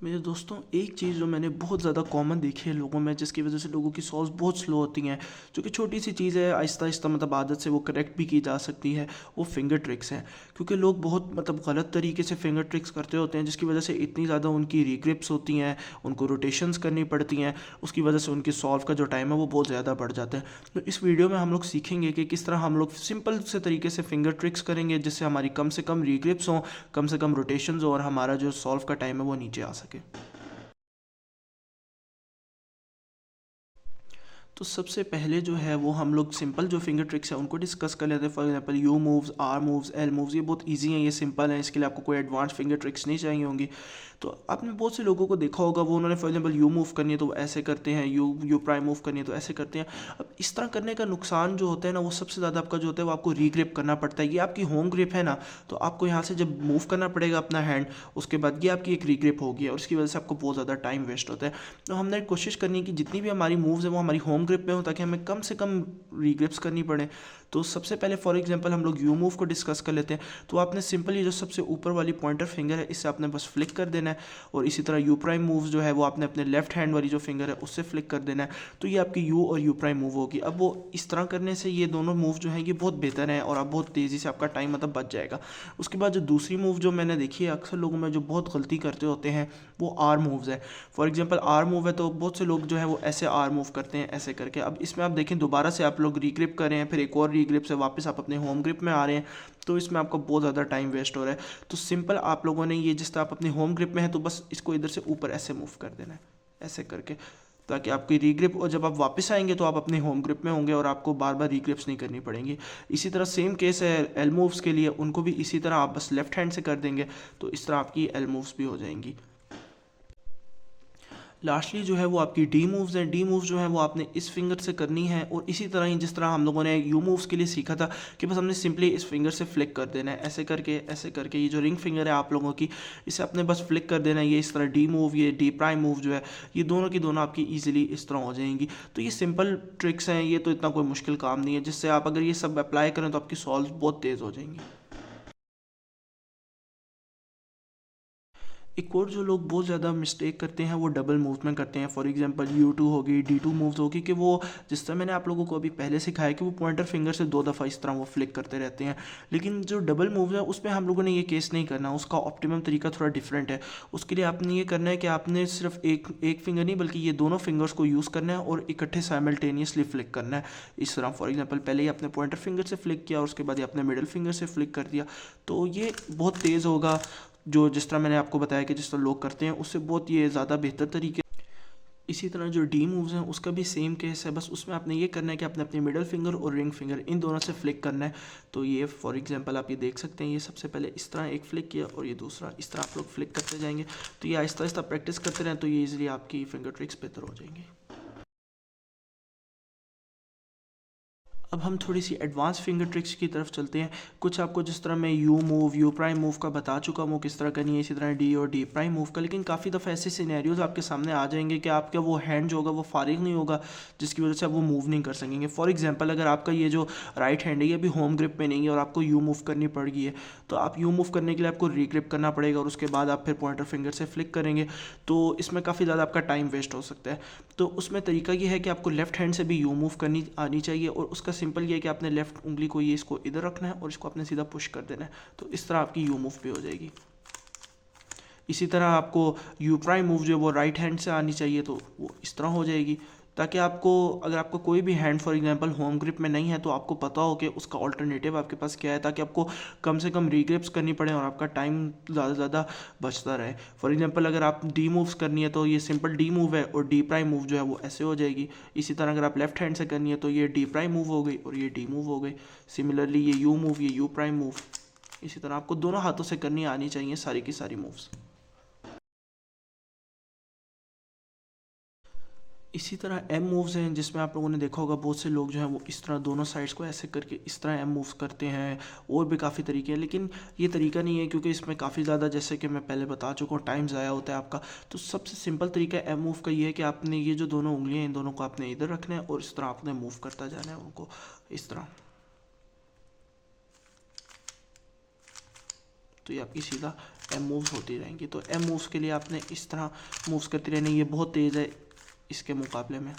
मेरे दोस्तों, एक चीज़ जो मैंने बहुत ज़्यादा कॉमन देखी है लोगों में, जिसकी वजह से लोगों की सॉल्व्स बहुत स्लो होती हैं, जो कि छोटी सी चीज़ है, आहिस्ता आहिस्ता मतलब आदत से वो करेक्ट भी की जा सकती है। वो फिंगर ट्रिक्स हैं। क्योंकि लोग बहुत मतलब गलत तरीके से फिंगर ट्रिक्स करते होते हैं, जिसकी वजह से इतनी ज़्यादा उनकी रिग्रिप्स होती हैं, उनको रोटेशंस करनी पड़ती हैं। उसकी वजह से उनकी सॉल्व का जो टाइम है वो बहुत ज़्यादा बढ़ जाता है। तो इस वीडियो में हम लोग सीखेंगे कि किस तरह हम लोग सिंपल से तरीके से फिंगर ट्रिक्स करेंगे, जिससे हमारी कम से कम रिग्रिप्स हों, कम से कम रोटेशंस हो, और हमारा जो सॉल्व का टाइम है वो नीचे आ सके। तो सबसे पहले जो है वो हम लोग सिंपल जो फिंगर ट्रिक्स है उनको डिस्कस कर लेते हैं। For example U moves, R moves, L moves, ये बहुत इजी हैं, ये सिंपल हैं, इसके लिए आपको कोई एडवांस फिंगर ट्रिक्स नहीं चाहिए होंगी। तो आपने बहुत से लोगों को देखा होगा, वो उन्होंने फॉर एग्जांपल यू मूव करनी है तो वो ऐसे करते हैं, यू यू प्राइम मूव करनी है तो ऐसे करते हैं। अब इस तरह करने का नुकसान जो होता है ना, वो सबसे ज़्यादा आपका जो होता है वो आपको रीग्रिप करना पड़ता है। ये आपकी होम ग्रिप है ना, तो आपको यहाँ से जब मूव करना पड़ेगा अपना हैंड, उसके बाद ये आपकी एक रीग्रिप होगी और उसकी वजह से आपको बहुत ज़्यादा टाइम वेस्ट होता है। तो हमने कोशिश करनी है कि जितनी भी हमारी मूव्स हैं वो हमारी होम ग्रिप में हो, ताकि हमें कम से कम रीग्रिप्स करनी पड़े। तो सबसे पहले फॉर एग्जांपल हम लोग यू मूव को डिस्कस कर लेते हैं। तो आपने सिंपल ये जो सबसे ऊपर वाली पॉइंटर फिंगर है, इससे आपने बस फ्लिक कर देना है, और इसी तरह यू प्राइम मूव जो है वो आपने अपने लेफ्ट हैंड वाली जो फिंगर है उससे फ्लिक कर देना है। तो ये आपकी यू और यू प्राइम मूव होगी। अब वो इस तरह करने से ये दोनों मूव जो है ये बहुत बेहतर है, और आप बहुत तेज़ी से आपका टाइम मतलब बच जाएगा। उसके बाद जो दूसरी मूव जो मैंने देखी है अक्सर लोगों में जो बहुत गलती करते होते हैं, वो आर मूव्स है। फॉर एग्जांपल आर मूव है तो बहुत से लोग जो है वो ऐसे आर मूव करते हैं, ऐसे करके। अब इसमें आप देखें, दोबारा से आप लोग रीग्रिप कर रहे हैं, फिर एक और रीग्रिप से वापस आप अपने होम ग्रिप में आ रहे हैं, तो इसमें आपका बहुत ज़्यादा टाइम वेस्ट हो रहा है। तो सिंपल आप लोगों ने ये, जिस तरह आप अपनी होम ग्रिप में हैं, तो बस इसको इधर से ऊपर ऐसे मूव कर देना है, ऐसे करके, ताकि आपकी रीग्रिप, और जब आप वापस आएंगे तो आप अपने होम ग्रिप में होंगे और आपको बार बार रीग्रिप्स नहीं करनी पड़ेंगी। इसी तरह सेम केस है एल मूव्स के लिए, उनको भी इसी तरह आप बस लेफ्ट हैंड से कर देंगे, तो इस तरह आपकी एल मूव्स भी हो जाएंगी। लास्टली जो है वो आपकी डी मूव्स हैं। डी मूव्स जो है वो आपने इस फिंगर से करनी है, और इसी तरह ही जिस तरह हम लोगों ने यू मूव्स के लिए सीखा था कि बस हमने सिंपली इस फिंगर से फ्लिक कर देना है, ऐसे करके ऐसे करके। ये जो रिंग फिंगर है आप लोगों की, इसे आपने बस फ्लिक कर देना है। ये इस तरह डी मूव, ये डी प्राइम मूव जो है, ये दोनों की दोनों आपकी ईजिली इस तरह हो जाएंगी। तो ये सिंपल ट्रिक्स हैं, ये तो इतना कोई मुश्किल काम नहीं है, जिससे आप अगर ये सब अप्लाई करें तो आपकी सॉल्व बहुत तेज़ हो जाएंगी। एक और जो लोग बहुत ज़्यादा मिस्टेक करते हैं वो डबल मूव्स में करते हैं। फॉर एग्जांपल U2 होगी, D2 मूव्स होगी, कि वो जिस तरह मैंने आप लोगों को अभी पहले सिखाया कि वो पॉइंटर फिंगर से दो दफ़ा इस तरह वो फ्लिक करते रहते हैं। लेकिन जो डबल मूव्स है उसमें हम लोगों ने ये केस नहीं करना, उसका ऑप्टिमम तरीका थोड़ा डिफरेंट है। उसके लिए आपने ये करना है कि आपने सिर्फ एक एक फिंगर नहीं, बल्कि ये दोनों फिंगर्स को यूज़ करना है और इकट्ठे साइमल्टेनियसली फ्लिक करना है। इस तरह फॉर एग्जाम्पल पहले ही आपने पॉइंटर फिंगर से फ्लिक किया और उसके बाद ही आपने मिडल फिंगर से फ्लिक कर दिया, तो ये बहुत तेज़ होगा। जो जिस तरह मैंने आपको बताया कि जिस तरह लोग करते हैं उससे बहुत ये ज़्यादा बेहतर तरीके। इसी तरह जो डी मूव्स हैं उसका भी सेम केस है, बस उसमें आपने ये करना है कि आपने अपने मिडल फिंगर और रिंग फिंगर इन दोनों से फ्लिक करना है। तो ये फॉर एग्जांपल आप ये देख सकते हैं, ये सबसे पहले इस तरह एक फ्लिक किया और ये दूसरा इस तरह आप लोग फ्लिक करते जाएंगे। तो ये आहिस्ता आहिस्ता प्रैक्टिस करते रहें तो ये ईजिली आपकी फिंगर ट्रिक्स बेहतर हो जाएंगी। अब हम थोड़ी सी एडवांस फिंगर ट्रिक्स की तरफ चलते हैं। कुछ आपको जिस तरह मैं you move, you prime move का बता चुका हूँ किस तरह करनी है, इसी तरह डी और डी प्राइम मूव का। लेकिन काफ़ी दफ़ा ऐसे सिनेरियोज आपके सामने आ जाएंगे कि आपका वो हैंड जो होगा वो फारिग नहीं होगा, जिसकी वजह से आप वो मूव नहीं कर सकेंगे। फॉर एग्जाम्पल अगर आपका ये जो राइट हैंड है ये अभी होम ग्रिप में नहीं है और आपको यू मूव करनी पड़ गई है, तो आप यू मूव करने के लिए आपको रीग्रिप करना पड़ेगा और उसके बाद आप फिर पॉइंटर फिंगर से फ्लिक करेंगे। तो इसमें काफ़ी ज़्यादा आपका टाइम वेस्ट हो सकता है। तो उसमें तरीका ये है कि आपको लेफ्ट हैंड से भी यू मूव करनी आनी चाहिए, और उसका सिंपल ये है कि आपने लेफ्ट उंगली को ये इसको इधर रखना है और इसको आपने सीधा पुश कर देना है, तो इस तरह आपकी यू मूव भी हो जाएगी। इसी तरह आपको यू प्राइम मूव जो है वो राइट हैंड से आनी चाहिए, तो वो इस तरह हो जाएगी, ताकि आपको, अगर आपका कोई भी hand for example home grip में नहीं है तो आपको पता हो कि उसका ऑल्टरनेटिव आपके पास क्या है, ताकि आपको कम से कम रीग्रिप्स करनी पड़े और आपका टाइम ज़्यादा से ज़्यादा बचता रहे। फॉर एग्जांपल अगर आप डी मूव्स करनी है तो ये सिंपल डी मूव है, और डी प्राइम मूव जो है वो ऐसे हो जाएगी। इसी तरह अगर आप लेफ्ट हैंड से करनी है तो ये डी प्राइम मूव हो गई और ये डी मूव हो गई। सिमिलरली ये यू मूव, ये यू प्राइम मूव। इसी तरह आपको दोनों हाथों से करनी आनी चाहिए सारी की सारी मूव्स। इसी तरह एम मूव्स हैं, जिसमें आप लोगों ने देखा होगा बहुत से लोग जो हैं वो इस तरह दोनों साइड्स को ऐसे करके इस तरह एम मूव्स करते हैं। और भी काफ़ी तरीके हैं, लेकिन ये तरीका नहीं है, क्योंकि इसमें काफ़ी ज़्यादा, जैसे कि मैं पहले बता चुका हूँ, टाइम ज़ाया होता है आपका। तो सबसे सिंपल तरीका एम मूव का ये है कि आपने ये जो दोनों उंगलियाँ हैं इन दोनों को आपने इधर रखना है और इस तरह आपने मूव करता जाना है उनको, इस तरह। तो ये आपकी सीधा एम मूव्स होती रहेंगी। तो एम मूव्स के लिए आपने इस तरह मूव्स करती रहनी, ये बहुत तेज़ है इसके मुकाबले में।